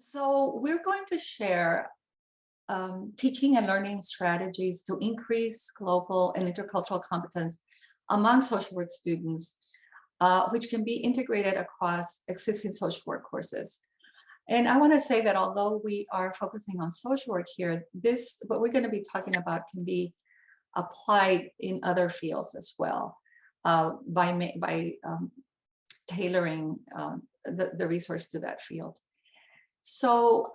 So we're going to share teaching and learning strategies to increase global and intercultural competence among social work students, which can be integrated across existing social work courses. And I want to say that although we are focusing on social work here, what we're going to be talking about can be applied in other fields as well by tailoring the resource to that field. So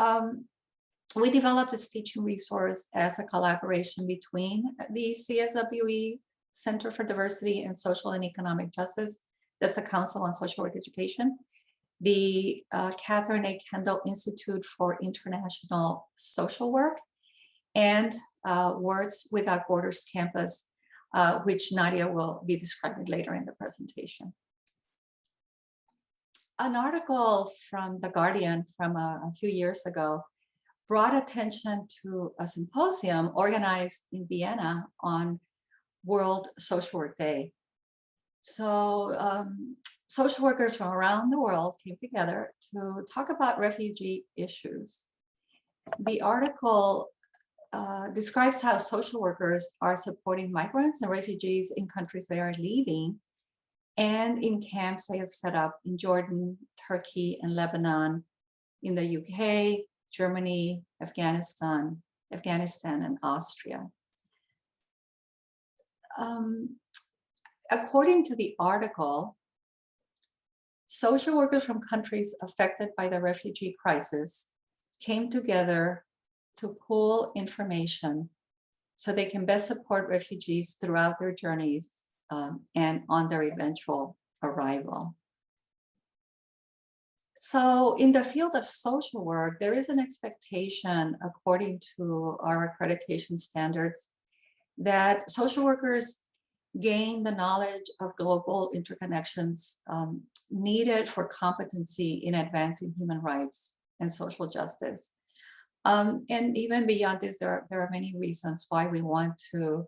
we developed this teaching resource as a collaboration between the CSWE Center for Diversity and Social and Economic Justice, that's the Council on Social Work Education, the Catherine A. Kendall Institute for International Social Work, and Words Without Borders Campus, which Nadia will be describing later in the presentation. An article from The Guardian from a few years ago brought attention to a symposium organized in Vienna on World Social Work Day. So social workers from around the world came together to talk about refugee issues. The article describes how social workers are supporting migrants and refugees in countries they are leaving and in camps they have set up in Jordan, Turkey, and Lebanon, in the UK, Germany, Afghanistan, and Austria. According to the article, social workers from countries affected by the refugee crisis came together to pool information so they can best support refugees throughout their journeys and on their eventual arrival. So in the field of social work, there is an expectation, according to our accreditation standards, that social workers gain the knowledge of global interconnections needed for competency in advancing human rights and social justice. And even beyond this, there are many reasons why we want to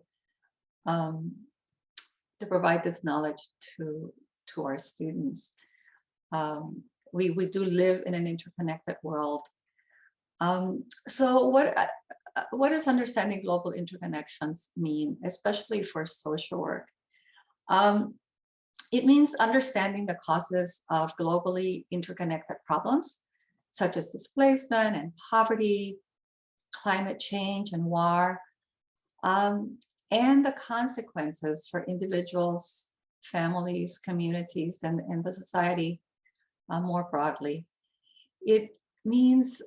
provide this knowledge to our students. We do live in an interconnected world. So what does understanding global interconnections mean, especially for social work? It means understanding the causes of globally interconnected problems, such as displacement and poverty, climate change and war, and the consequences for individuals, families, communities, and the society more broadly. It means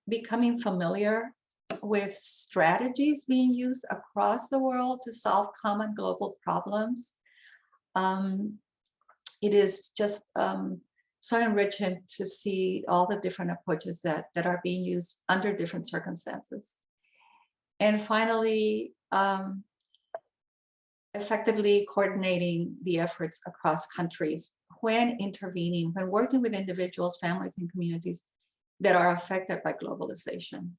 becoming familiar with strategies being used across the world to solve common global problems. It is just so enriching to see all the different approaches that are being used under different circumstances. And finally, effectively coordinating the efforts across countries when intervening, when working with individuals, families, and communities that are affected by globalization.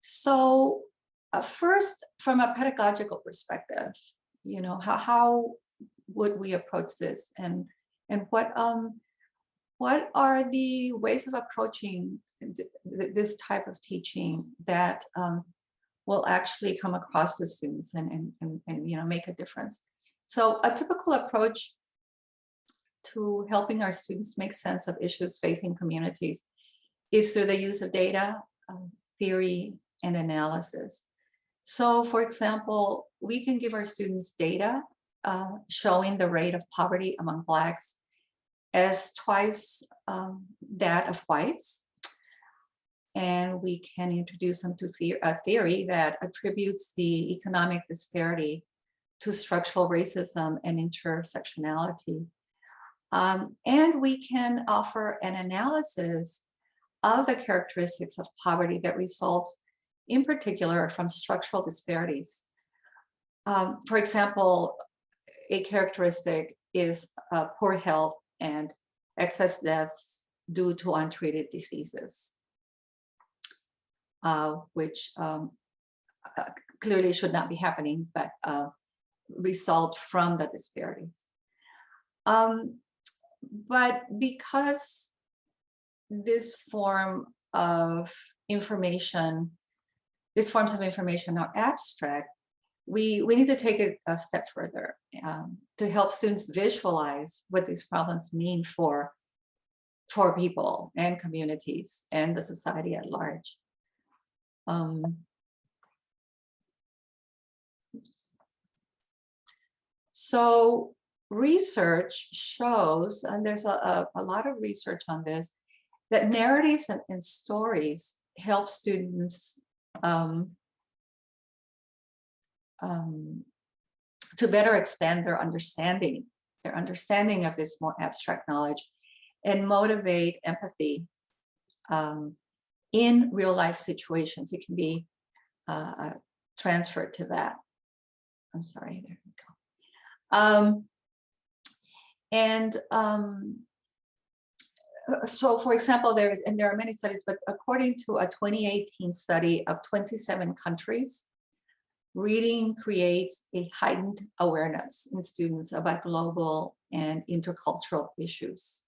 So first, from a pedagogical perspective, you know, how would we approach this, and what are the ways of approaching this type of teaching that will actually come across to students and you know, make a difference? So a typical approach to helping our students make sense of issues facing communities is through the use of data, theory, and analysis. So for example, we can give our students data showing the rate of poverty among Blacks as twice that of whites. And we can introduce them to a theory that attributes the economic disparity to structural racism and intersectionality. And we can offer an analysis of the characteristics of poverty that results in particular from structural disparities. For example, a characteristic is poor health and excess deaths due to untreated diseases, which clearly should not be happening, but result from the disparities. But because this form of information, these forms of information are abstract, we need to take it a step further to help students visualize what these problems mean for people and communities and the society at large. So research shows, and there's a lot of research on this, that narratives and stories help students to better expand their understanding of this more abstract knowledge and motivate empathy in real life situations. It can be transferred to that. I'm sorry, there we go. So for example, there are many studies, but according to a 2018 study of 27 countries, reading creates a heightened awareness in students about global and intercultural issues,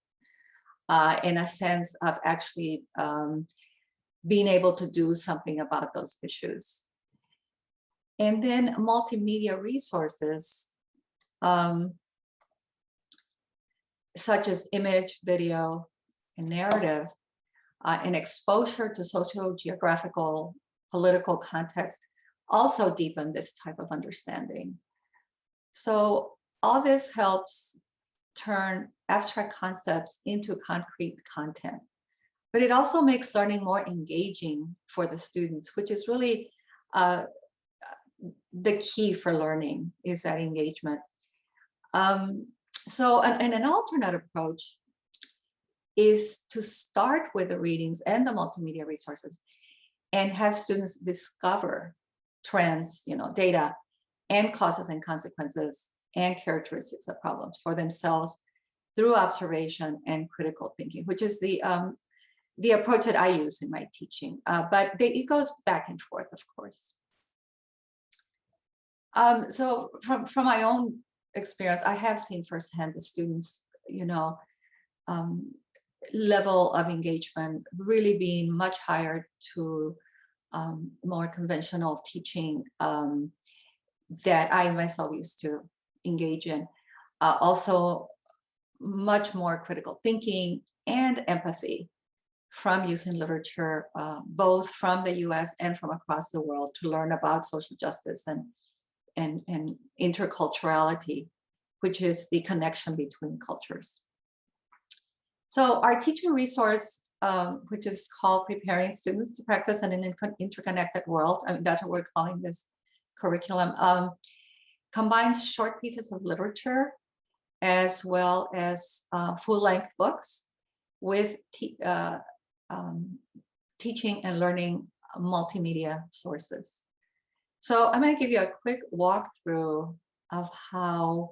in a sense of actually being able to do something about those issues. And then multimedia resources, such as image, video, and narrative, and exposure to socio-geographical, political context also deepen this type of understanding. So all this helps turn abstract concepts into concrete content, but it also makes learning more engaging for the students, which is really the key for learning, is that engagement. So an alternate approach is to start with the readings and the multimedia resources and have students discover trends, data and causes and consequences and characteristics of problems for themselves through observation and critical thinking, which is the approach that I use in my teaching. But it goes back and forth, of course. So from my own experience, I have seen firsthand the students, level of engagement really being much higher to more conventional teaching that I myself used to engage in. Also, much more critical thinking and empathy from using literature, both from the US and from across the world, to learn about social justice and interculturality, which is the connection between cultures. So our teaching resource, which is called Preparing Students to Practice in an Interconnected World, that's what we're calling this curriculum, combines short pieces of literature as well as full-length books with teaching and learning multimedia sources. So I'm going to give you a quick walkthrough of how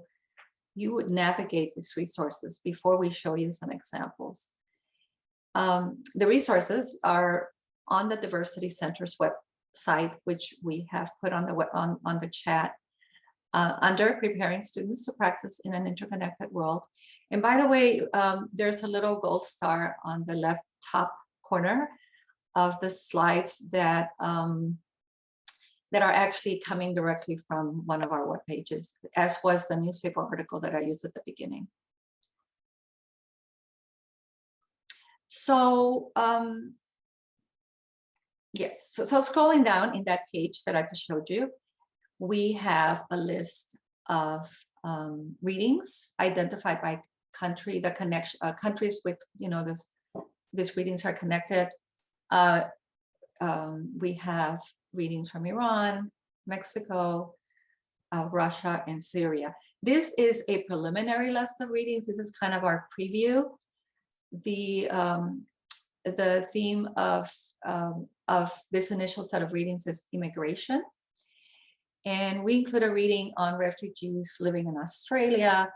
you would navigate these resources before we show you some examples. The resources are on the Diversity Center's website, which we have put on the chat, under Preparing Students to Practice in an Interconnected World. And by the way, there's a little gold star on the left top corner of the slides that are actually coming directly from one of our web pages, as was the newspaper article that I used at the beginning. So yes, so scrolling down in that page that I just showed you, we have a list of readings identified by country, the connection countries with these readings are connected. We have readings from Iran, Mexico, Russia, and Syria. This is a preliminary list of readings. This is kind of our preview. The theme of this initial set of readings is immigration. And we include a reading on refugees living in Australia.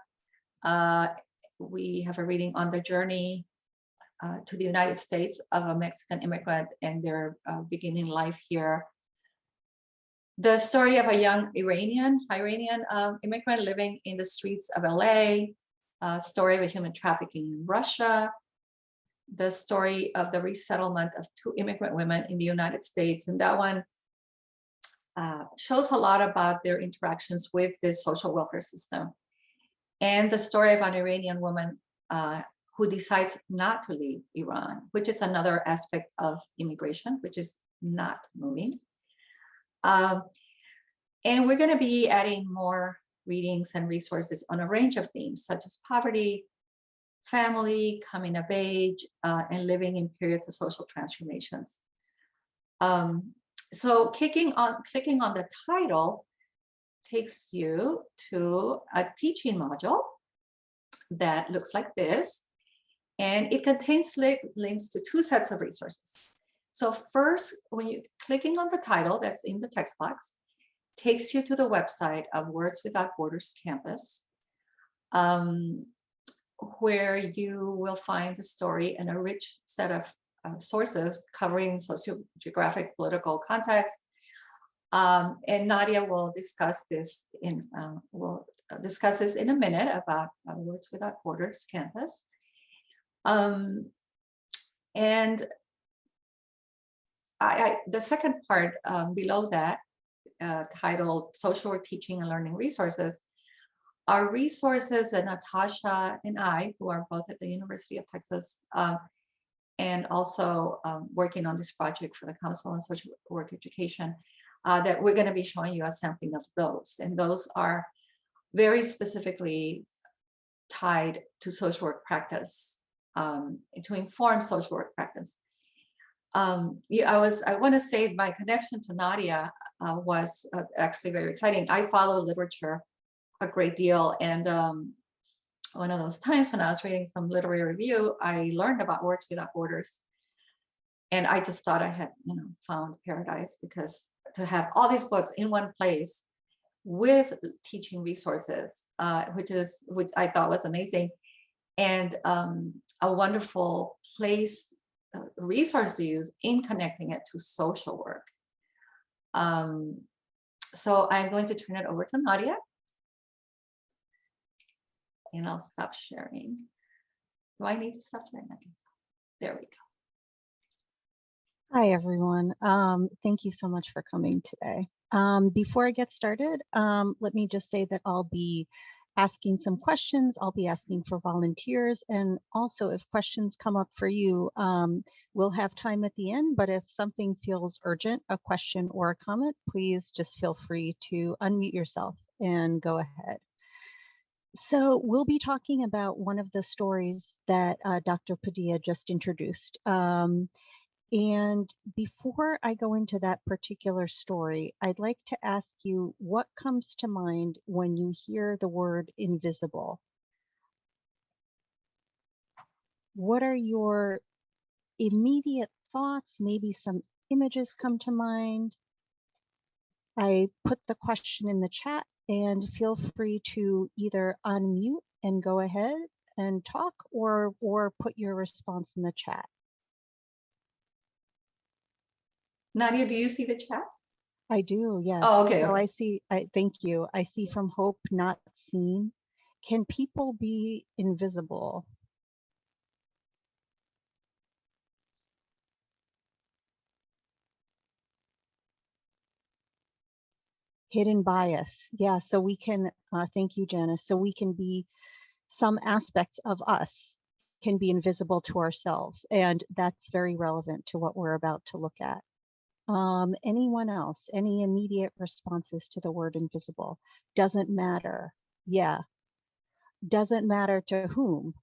We have a reading on the journey to the United States of a Mexican immigrant and their beginning life here. The story of a young Iranian immigrant living in the streets of LA, story of a human trafficking in Russia, the story of the resettlement of 2 immigrant women in the United States. And that one shows a lot about their interactions with the social welfare system. And the story of an Iranian woman who decides not to leave Iran, which is another aspect of immigration, which is not moving. And we're going to be adding more readings and resources on a range of themes, such as poverty, family, coming of age, and living in periods of social transformations. So clicking on the title takes you to a teaching module that looks like this. And it contains links to 2 sets of resources. So first, when you're clicking on the title that's in the text box, takes you to the website of Words Without Borders campus, where you will find the story and a rich set of sources covering socio-geographic political context. And Nadia will discuss this in a minute about Words Without Borders campus. And the second part below that, titled Social Work Teaching and Learning Resources, are resources that Natasha and I, who are both at the University of Texas, and also working on this project for the Council on Social Work Education, that we're going to be showing you a sampling of those. And those are very specifically tied to social work practice, to inform social work practice. I want to say my connection to Nadia was actually very exciting. I follow literature a great deal, and one of those times when I was reading some literary review, I learned about Words Without Borders, and I just thought I had, found paradise, because to have all these books in one place with teaching resources, which I thought was amazing, and a wonderful place, resource to use in connecting it to social work. So I'm going to turn it over to Nadia, and I'll stop sharing. Do I need to stop sharing? I can stop. There we go. Hi, everyone. Thank you so much for coming today. Before I get started, let me just say that I'll be asking some questions. I'll be asking for volunteers, and also if questions come up for you, we'll have time at the end, but if something feels urgent, a question or a comment, please just feel free to unmute yourself and go ahead. So we'll be talking about one of the stories that Dr. Padilla just introduced. And before I go into that particular story, I'd like to ask you what comes to mind when you hear the word invisible? What are your immediate thoughts? Maybe some images come to mind. I put the question in the chat, and feel free to either unmute and go ahead and talk, or put your response in the chat. Nadia, do you see the chat? I do, yes. Oh, okay. So okay. Thank you. I see from Hope, not seen. Can people be invisible? Hidden bias. Yeah, so we can, thank you, Janice. So we can be, some aspects of us can be invisible to ourselves. And that's very relevant to what we're about to look at. Anyone else? Any immediate responses to the word invisible? Doesn't matter. Yeah. Doesn't matter to whom?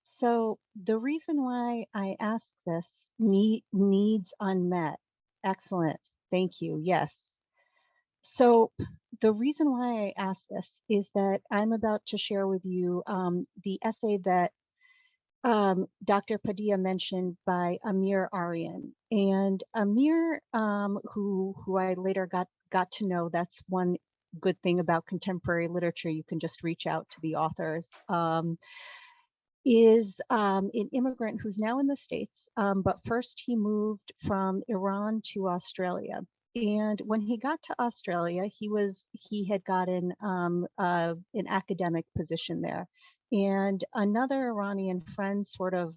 So the reason why I ask this, needs unmet. Excellent. Thank you. Yes. So the reason why I ask this is that I'm about to share with you the essay that Dr. Padilla mentioned by Amir Aryan, and Amir, who I later got to know. That's one good thing about contemporary literature. You can just reach out to the authors. Is an immigrant who's now in the States, but first he moved from Iran to Australia. And when he got to Australia, he had gotten an academic position there. And another Iranian friend sort of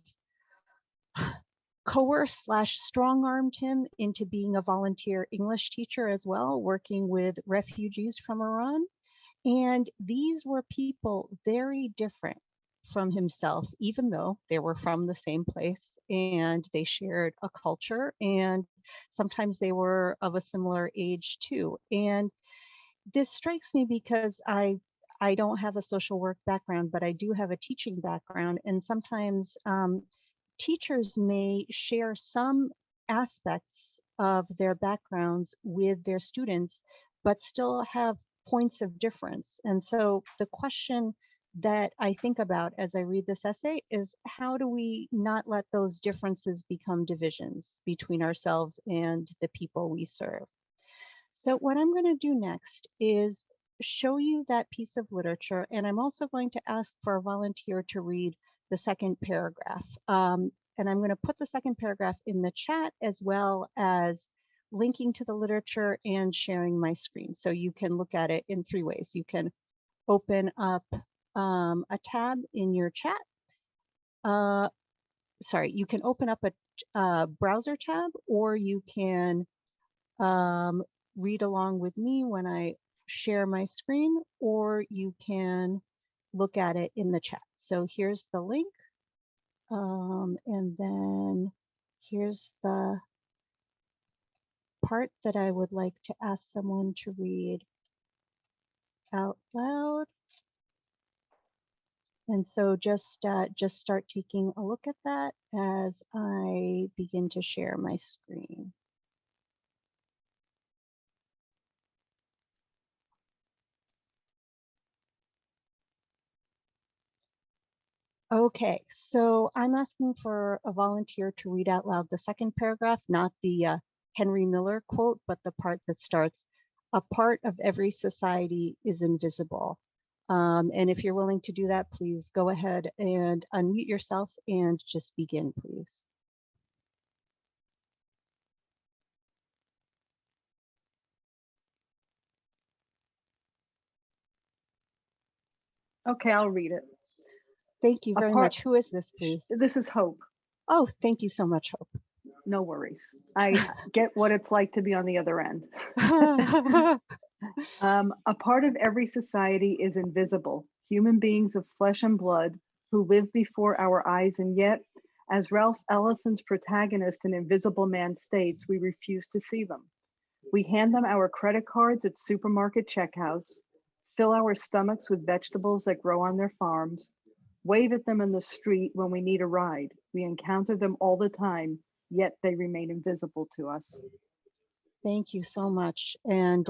coerced / strong-armed him into being a volunteer English teacher as well, working with refugees from Iran. And these were people very different from himself, even though they were from the same place and they shared a culture, and sometimes they were of a similar age too. And this strikes me because I don't have a social work background, but I do have a teaching background, and sometimes teachers may share some aspects of their backgrounds with their students, but still have points of difference. And so the question that I think about as I read this essay is, how do we not let those differences become divisions between ourselves and the people we serve? So what I'm going to do next is show you that piece of literature, and I'm also going to ask for a volunteer to read the second paragraph. And I'm going to put the second paragraph in the chat, as well as linking to the literature and sharing my screen. So you can look at it in 3 ways. You can open up a tab in your chat. Sorry, you can open up a browser tab, or you can read along with me when I share my screen, or you can look at it in the chat. So here's the link. And then here's the part that I would like to ask someone to read out loud. And so just start taking a look at that as I begin to share my screen. Okay, so I'm asking for a volunteer to read out loud the second paragraph, not the Henry Miller quote, but the part that starts, "A part of every society is invisible." And if you're willing to do that, please go ahead and unmute yourself and just begin, please. Okay, I'll read it. Thank you very much. Who is this, please? This is Hope. Oh, thank you so much, Hope. No worries. I get what it's like to be on the other end. A part of every society is invisible, human beings of flesh and blood who live before our eyes, and yet, as Ralph Ellison's protagonist in Invisible Man states, we refuse to see them. We hand them our credit cards at supermarket checkouts, fill our stomachs with vegetables that grow on their farms, wave at them in the street when we need a ride. We encounter them all the time, yet they remain invisible to us. Thank you so much. And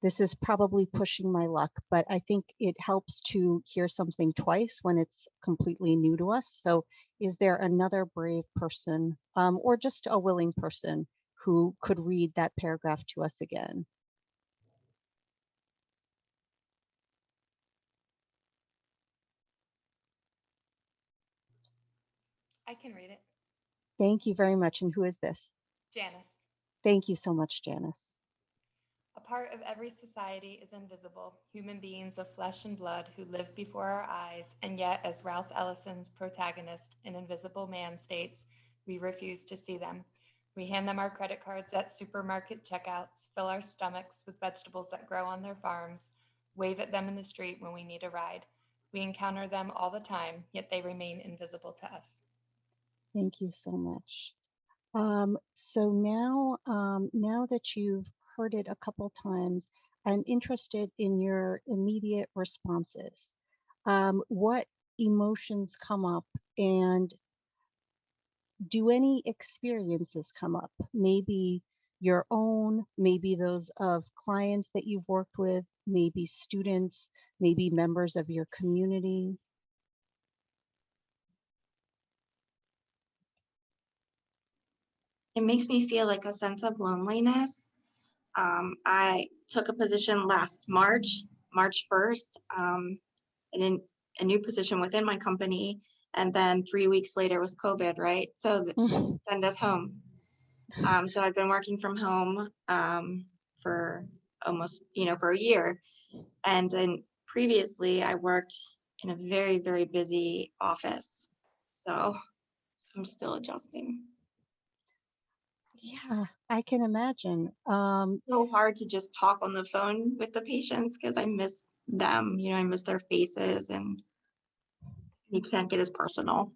this is probably pushing my luck, but I think it helps to hear something twice when it's completely new to us. So is there another brave person, or just a willing person, who could read that paragraph to us again? I can read it. Thank you very much. And who is this? Janice. Thank you so much, Janice. A part of every society is invisible, human beings of flesh and blood who live before our eyes, and yet, as Ralph Ellison's protagonist in Invisible Man states, we refuse to see them. We hand them our credit cards at supermarket checkouts, fill our stomachs with vegetables that grow on their farms, wave at them in the street when we need a ride. We encounter them all the time, yet they remain invisible to us. Thank you so much. So now that you've heard it a couple times, I'm interested in your immediate responses. What emotions come up, and do any experiences come up? Maybe your own, maybe those of clients that you've worked with, maybe students, maybe members of your community. it makes me feel like a sense of loneliness. I took a position last March 1st, in a new position within my company. And then 3 weeks later was COVID, right? So send us home. So I've been working from home for almost, for a year. And then previously I worked in a very, very busy office. So I'm still adjusting. Yeah, I can imagine. So hard to just talk on the phone with the patients because I miss them, I miss their faces, and you can't get as personal.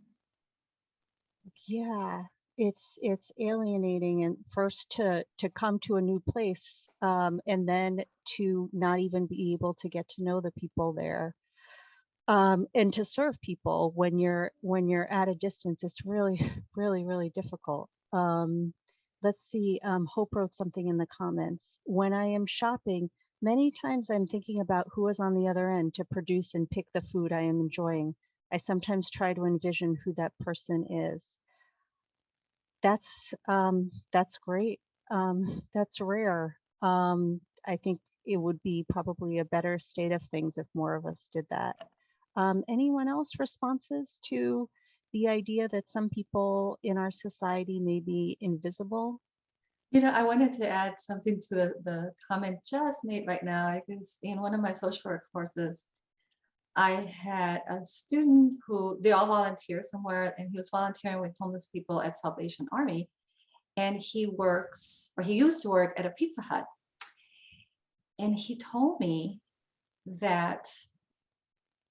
Yeah, it's alienating, and first to come to a new place, and then to not even be able to get to know the people there, and to serve people when you're at a distance. It's really really difficult. Let's see. Hope wrote something in the comments. When I am shopping, many times I'm thinking about who is on the other end to produce and pick the food I am enjoying. I sometimes try to envision who that person is. That's great. That's rare. I think it would be probably a better state of things if more of us did that. Anyone else responses to the idea that some people in our society may be invisible? I wanted to add something to the comment just made right now, because in one of my social work courses, I had a student who, they all volunteer somewhere, and he was volunteering with homeless people at Salvation Army. And he used to work at a Pizza Hut. And he told me that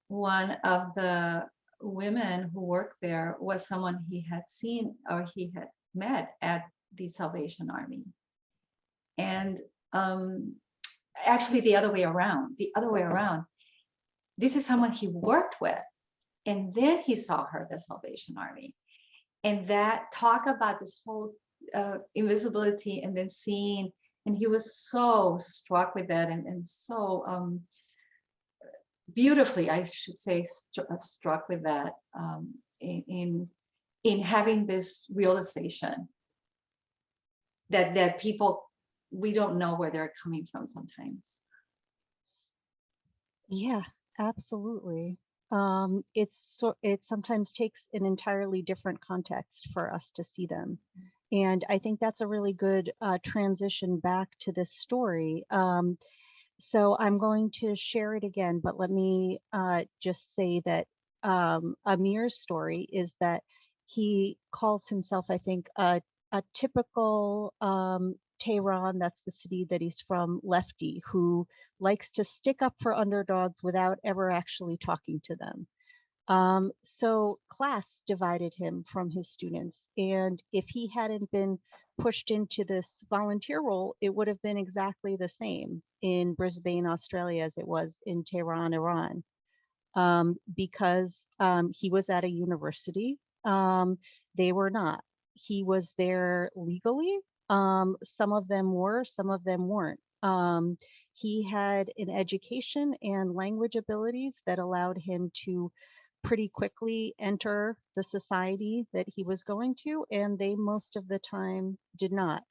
one of the women who worked there was someone he had seen or he had met at the Salvation Army. And actually the other way around, this is someone he worked with, and then he saw her at the Salvation Army. And that talk about this whole invisibility and then seeing, and he was so struck with that, and so beautifully, I should say, struck with that, in having this realization that people, we don't know where they're coming from sometimes. Yeah, absolutely. It sometimes takes an entirely different context for us to see them. And I think that's a really good transition back to this story. So I'm going to share it again, but let me just say that Amir's story is that he calls himself, I think, a typical Tehran, that's the city that he's from, lefty, who likes to stick up for underdogs without ever actually talking to them. So class divided him from his students. And if he hadn't been pushed into this volunteer role, it would have been exactly the same in Brisbane, Australia, as it was in Tehran, Iran, because he was at a university. They were not. He was there legally. Some of them were, some of them weren't. He had an education and language abilities that allowed him to pretty quickly enter the society that he was going to, and they most of the time did not.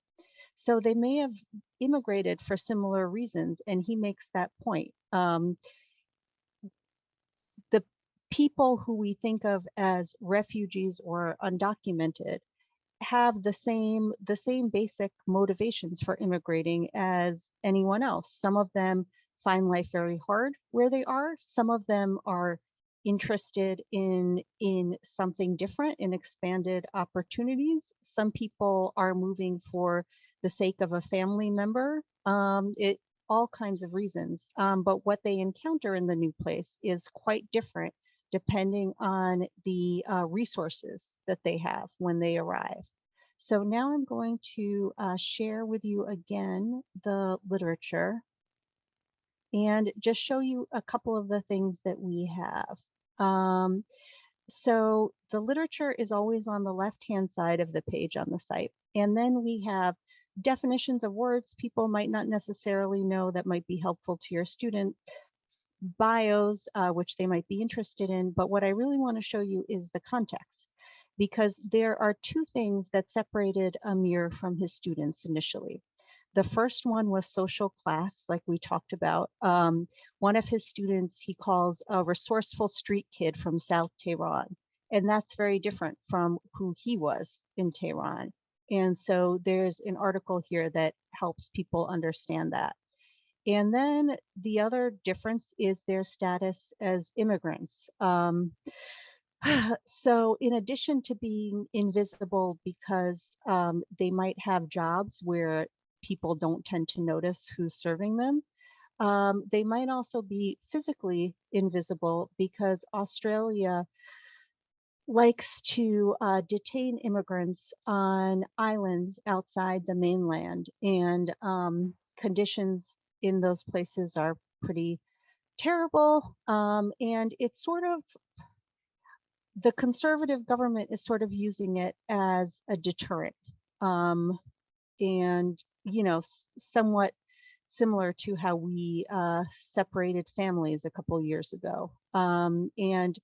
So they may have immigrated for similar reasons, and he makes that point. The people who we think of as refugees or undocumented have the same basic motivations for immigrating as anyone else. Some of them find life very hard where they are. Some of them are interested in something different, in expanded opportunities. Some people are moving for the sake of a family member. All kinds of reasons. But what they encounter in the new place is quite different depending on the resources that they have when they arrive. So now I'm going to share with you again the literature and just show you a couple of the things that we have. So the literature is always on the left-hand side of the page on the site. And then we have definitions of words people might not necessarily know that might be helpful to your student, bios, which they might be interested in. But what I really want to show you is the context. because there are two things that separated Amir from his students initially. The first one was social class, like we talked about. One of his students he calls a resourceful street kid from South Tehran. And that's very different from who he was in Tehran. And so there's an article here that helps people understand that. And then the other difference is their status as immigrants. So in addition to being invisible because they might have jobs where people don't tend to notice who's serving them, they might also be physically invisible because Australia likes to detain immigrants on islands outside the mainland, and conditions in those places are pretty terrible. And it's sort of, the conservative government is sort of using it as a deterrent, and somewhat similar to how we separated families a couple years ago. And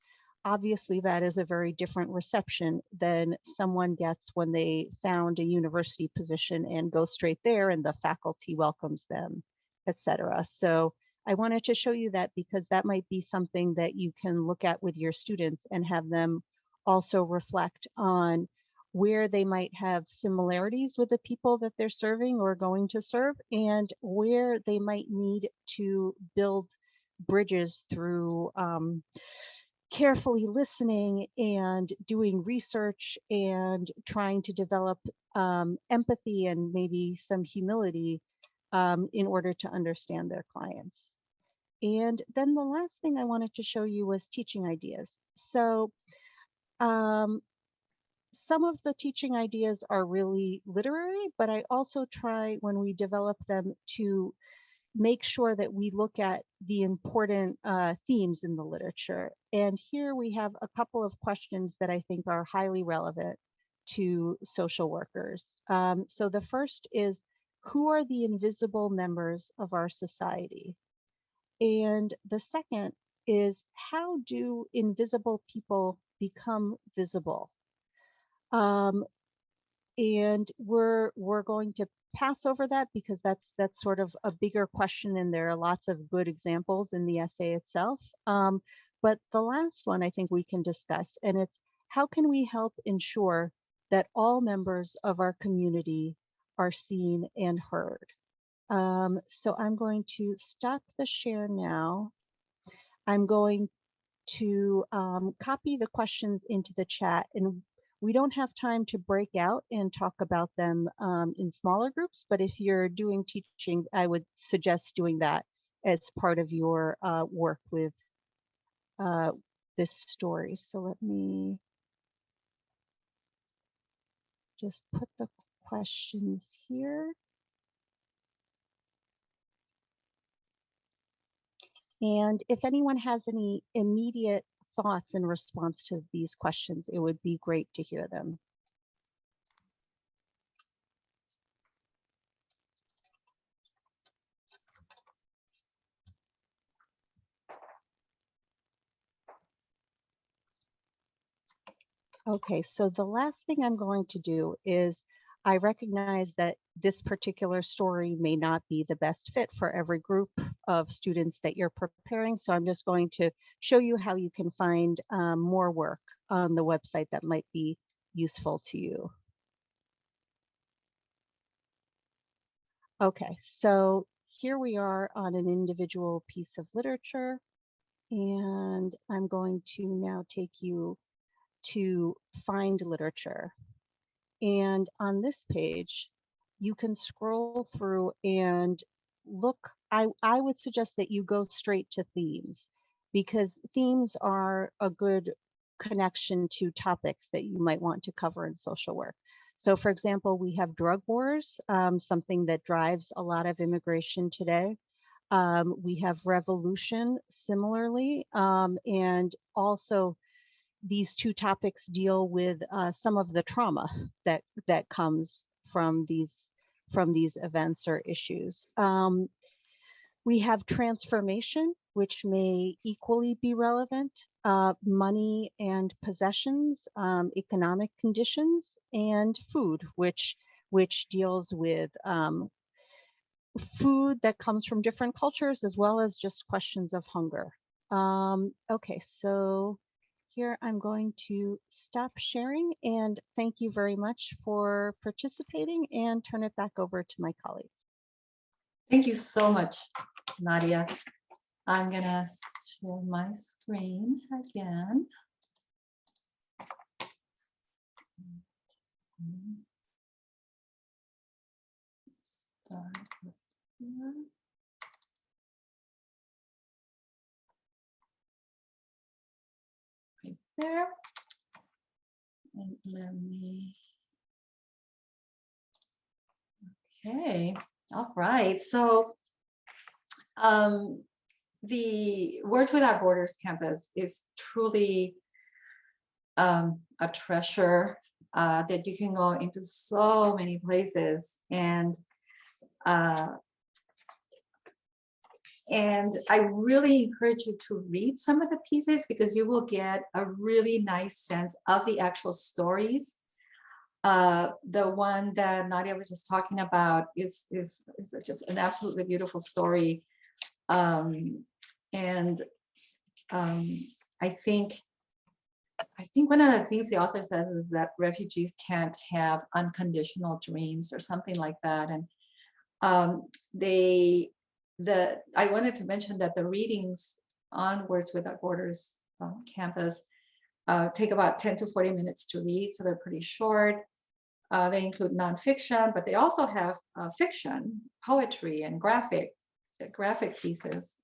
obviously that is a very different reception than someone gets when they found a university position and go straight there and the faculty welcomes them, etc. So I wanted to show you that because that might be something that you can look at with your students and have them also reflect on where they might have similarities with the people that they're serving or going to serve, and where they might need to build bridges through carefully listening and doing research and trying to develop empathy and maybe some humility in order to understand their clients. And then the last thing I wanted to show you was teaching ideas. So some of the teaching ideas are really literary, but I also try when we develop them to make sure that we look at the important themes in the literature. And here we have a couple of questions that I think are highly relevant to social workers. So the first is, who are the invisible members of our society? And the second is, how do invisible people become visible? And we're going to pass over that because that's sort of a bigger question, and there are lots of good examples in the essay itself. But the last one I think we can discuss, and it's, how can we help ensure that all members of our community are seen and heard? So I'm going to stop the share now. I'm going to copy the questions into the chat, and we don't have time to break out and talk about them in smaller groups, but if you're doing teaching, I would suggest doing that as part of your work with this story. So let me just put the questions here. And if anyone has any immediate thoughts in response to these questions, it would be great to hear them. Okay, so the last thing I'm going to do is, I recognize that this particular story may not be the best fit for every group of students that you're preparing. So I'm just going to show you how you can find more work on the website that might be useful to you. Okay, so here we are on an individual piece of literature, and I'm going to now take you to find literature. And on this page, you can scroll through and look. I would suggest that you go straight to themes, because themes are a good connection to topics that you might want to cover in social work. So for example, we have drug wars, something that drives a lot of immigration today. We have revolution similarly, and also these two topics deal with some of the trauma that comes from these events or issues. We have transformation, which may equally be relevant, money and possessions, economic conditions, and food, which deals with food that comes from different cultures, as well as just questions of hunger. Okay, so here I'm going to stop sharing, and thank you very much for participating, and turn it back over to my colleagues. Thank you so much, Nadia. I'm gonna share my screen again. Start with here. Right there. And let me, okay, all right. So the Words Without Borders campus is truly a treasure that you can go into so many places, and I really encourage you to read some of the pieces, because you will get a really nice sense of the actual stories. The one that Nadia was just talking about is just an absolutely beautiful story. I think one of the things the author says is that refugees can't have unconditional dreams or something like that. And I wanted to mention that the readings on Words Without Borders campus take about 10 to 40 minutes to read, so they're pretty short. They include nonfiction, but they also have fiction, poetry, and graphic pieces.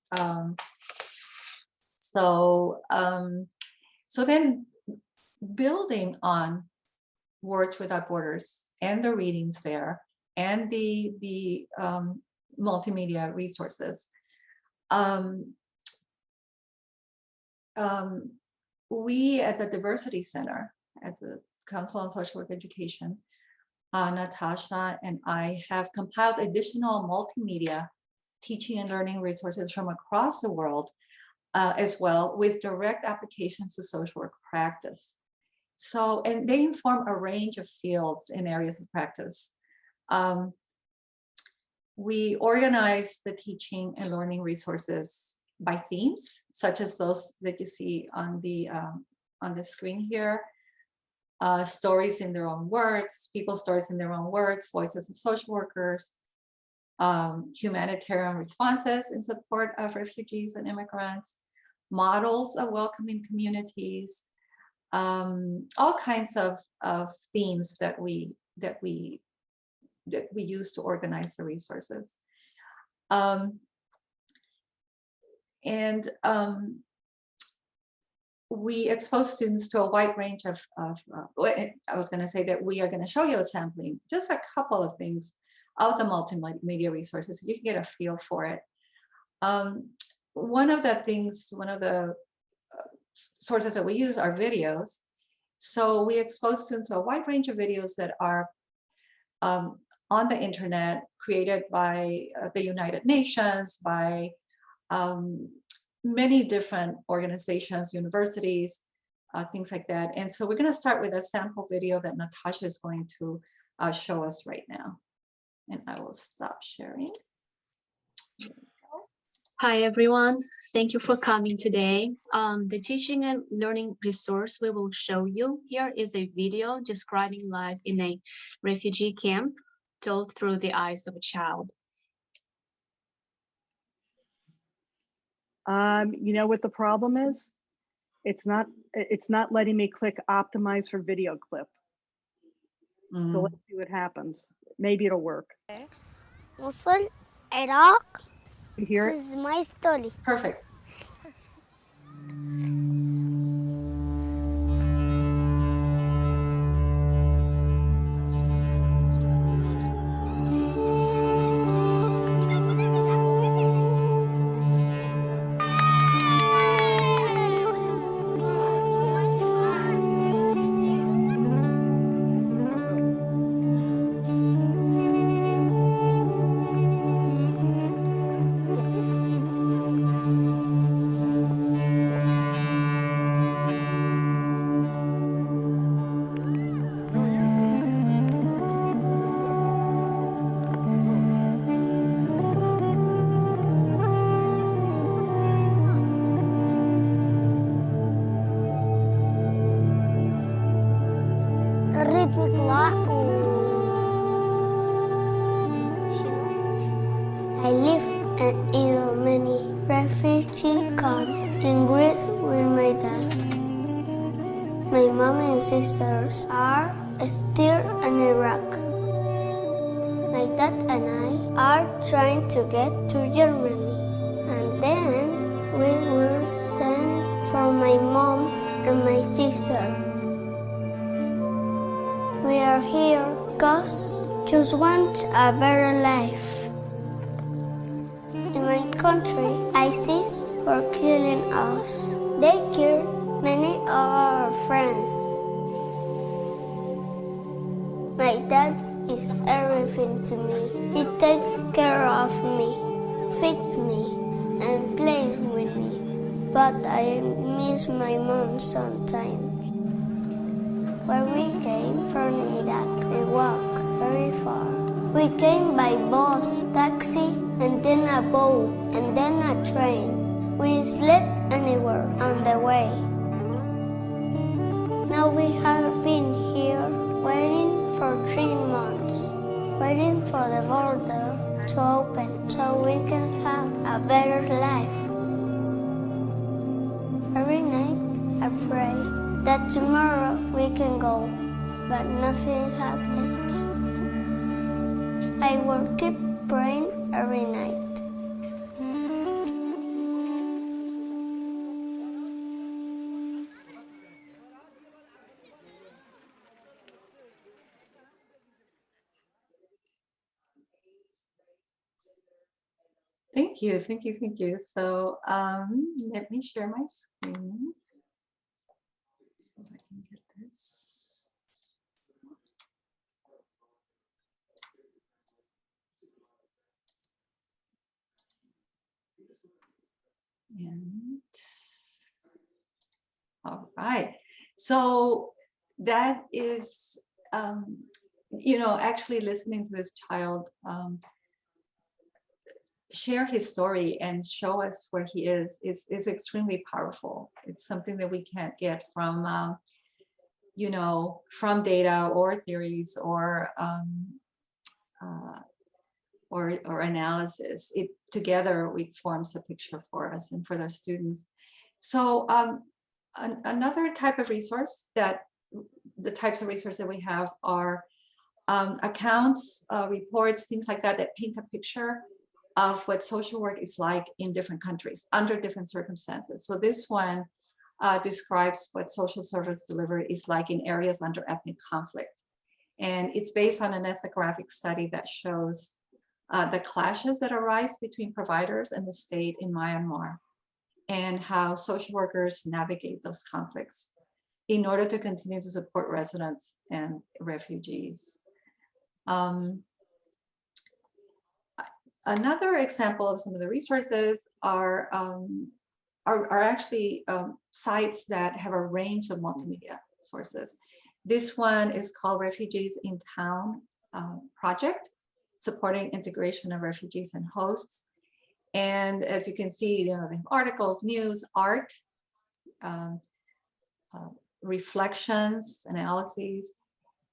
So then, building on Words Without Borders and the readings there, and the multimedia resources, we at the Diversity Center at the Council on Social Work Education, Natasha and I have compiled additional multimedia teaching and learning resources from across the world, as well, with direct applications to social work practice. So, and they inform a range of fields and areas of practice. We organize the teaching and learning resources by themes, such as those that you see on the screen here. Stories in their own words, people's stories in their own words, voices of social workers, humanitarian responses in support of refugees and immigrants, models of welcoming communities, all kinds of themes that we use to organize the resources. We expose students to a wide range of I was going to say that we are going to show you a sampling, just a couple of things of the multimedia resources, so you can get a feel for it. One of the sources that we use are videos. So we expose students to a wide range of videos that are on the internet, created by the United Nations, by many different organizations, universities, things like that. And so we're going to start with a sample video that Natasha is going to show us right now. And I will stop sharing. Hi, everyone. Thank you for coming today. The teaching and learning resource we will show you here is a video describing life in a refugee camp told through the eyes of a child. You know what the problem is? It's not letting me click optimize for video clip. So let's see what happens. Maybe it'll work. وصل Iraq. You hear This it? is my story. Perfect. and in many refugee camps in Greece with my dad. My mom and sisters are still in Iraq. My dad and I are trying to get to Germany, and then we were sent for my mom and my sister. We are here because just want a better life. In my country, ISIS were killing us. They killed many of our friends. My dad is everything to me. He takes care of me, feeds me, and plays with me. But I miss my mom sometimes. When we came from Iraq, we walked very far. We came by bus, taxi, and then a boat, and then a train. We slept anywhere on the way. Now we have been here waiting for 3 months, waiting for the border to open so we can have a better life. Every night I pray that tomorrow we can go, but nothing happens. I will keep praying every night. Thank you, thank you, thank you. So let me share my screen so I can get this. And all right, so that is, you know, actually listening to this child share his story and show us where he is extremely powerful. It's something that we can't get from, you know, from data or theories or analysis. It together it forms a picture for us and for their students. So another type of resource that the types of resources that we have are accounts, reports, things like that paint a picture of what social work is like in different countries under different circumstances. So this one describes what social service delivery is like in areas under ethnic conflict. And it's based on an ethnographic study that shows the clashes that arise between providers and the state in Myanmar, and how social workers navigate those conflicts in order to continue to support residents and refugees. Another example of some of the resources are actually sites that have a range of multimedia sources. This one is called Refugees in Town project, supporting integration of refugees and hosts. And as you can see, you know, they have articles, news, art, reflections, analyses.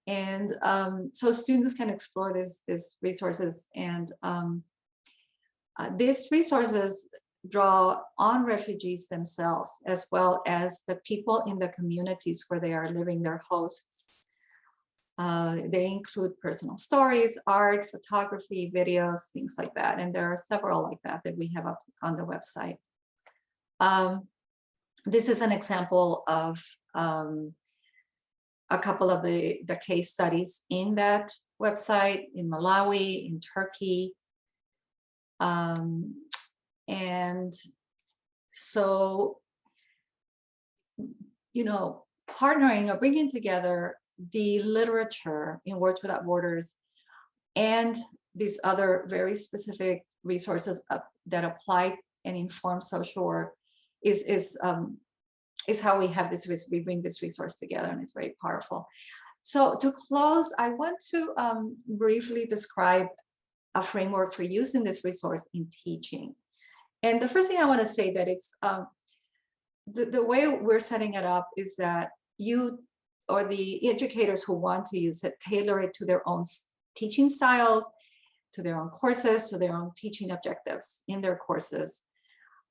And so students can explore these resources, and these resources draw on refugees themselves, as well as the people in the communities where they are living, their hosts. They include personal stories, art, photography, videos, things like that. And there are several like that we have up on the website. This is an example of a couple of the case studies in that website, in Malawi, in Turkey. And so, you know, partnering or bringing together the literature in Words Without Borders and these other very specific resources that apply and inform social work is how we have this, we bring this resource together, and it's very powerful. So to close, I want to briefly describe a framework for using this resource in teaching. And the first thing I want to say that it's the way we're setting it up is that you or the educators who want to use it tailor it to their own teaching styles to their own courses, to their own teaching objectives in their courses.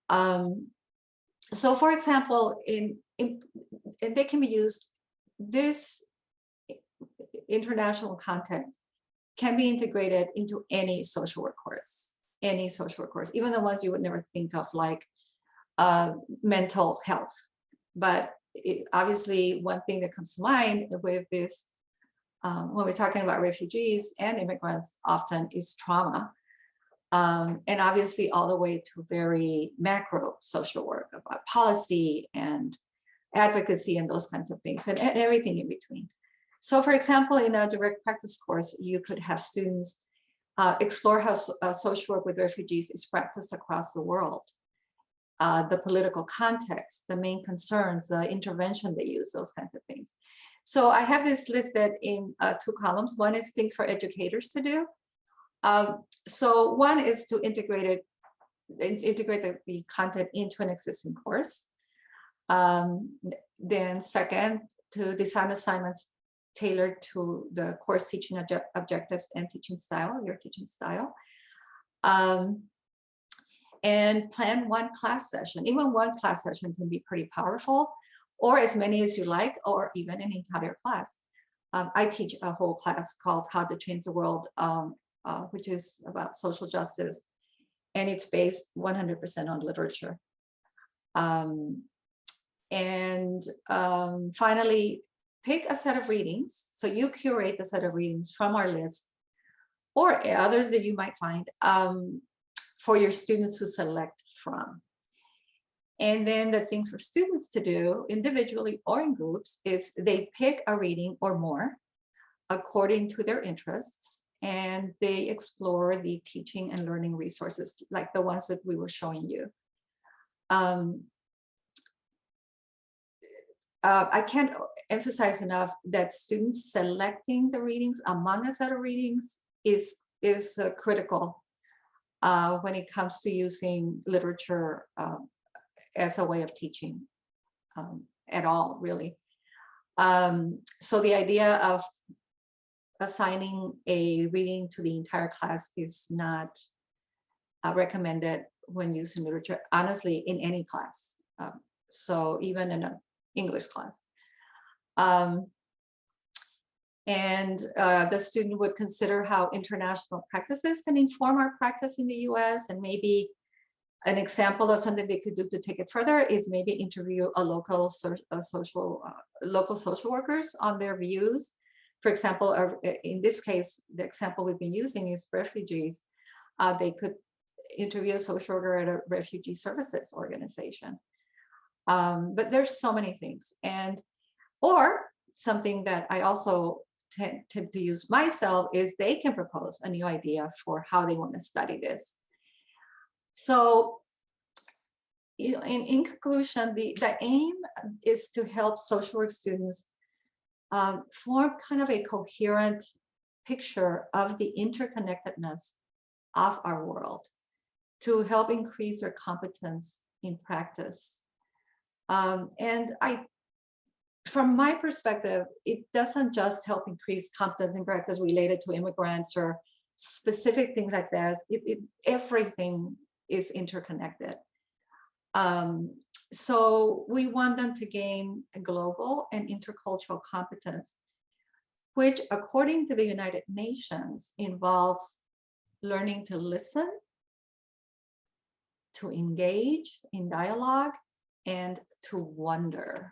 So for example, they can be used, this international content can be integrated into any social work course, even the ones you would never think of, like mental health. But obviously, one thing that comes to mind with this, when we're talking about refugees and immigrants, often is trauma. And obviously all the way to very macro social work about policy and advocacy and those kinds of things, and everything in between. So for example, in a direct practice course, you could have students explore how social work with refugees is practiced across the world, the political context, the main concerns, the intervention they use, those kinds of things. So I have this listed in 2 columns. One is things for educators to do. So one is to integrate the content into an existing course. Then second, to design assignments tailored to the course teaching objectives and teaching style, your teaching style. And plan one class session. Even one class session can be pretty powerful, or as many as you like, or even an entire class. I teach a whole class called How to Change the World, which is about social justice, and it's based 100% on literature. Finally, pick a set of readings. So you curate the set of readings from our list, or others that you might find, for your students to select from. And then the things for students to do individually or in groups is they pick a reading or more according to their interests, and they explore the teaching and learning resources like the ones that we were showing you. I can't emphasize enough that students selecting the readings among a set of readings is critical when it comes to using literature as a way of teaching at all, really. So the idea of assigning a reading to the entire class is not recommended when using literature, honestly, in any class. So even in an English class. The student would consider how international practices can inform our practice in the US, and maybe an example of something they could do to take it further is maybe interview a local social workers on their views. For example, in this case, the example we've been using is refugees. They could interview a social worker at a refugee services organization. But there's so many things, or something that I also tend to use myself is they can propose a new idea for how they want to study this. So, you know, in conclusion, the aim is to help social work students form kind of a coherent picture of the interconnectedness of our world to help increase their competence in practice. From my perspective, it doesn't just help increase competence in practice related to immigrants or specific things like that. Everything is interconnected. So we want them to gain a global and intercultural competence, which according to the United Nations involves learning to listen, to engage in dialogue, and to wonder.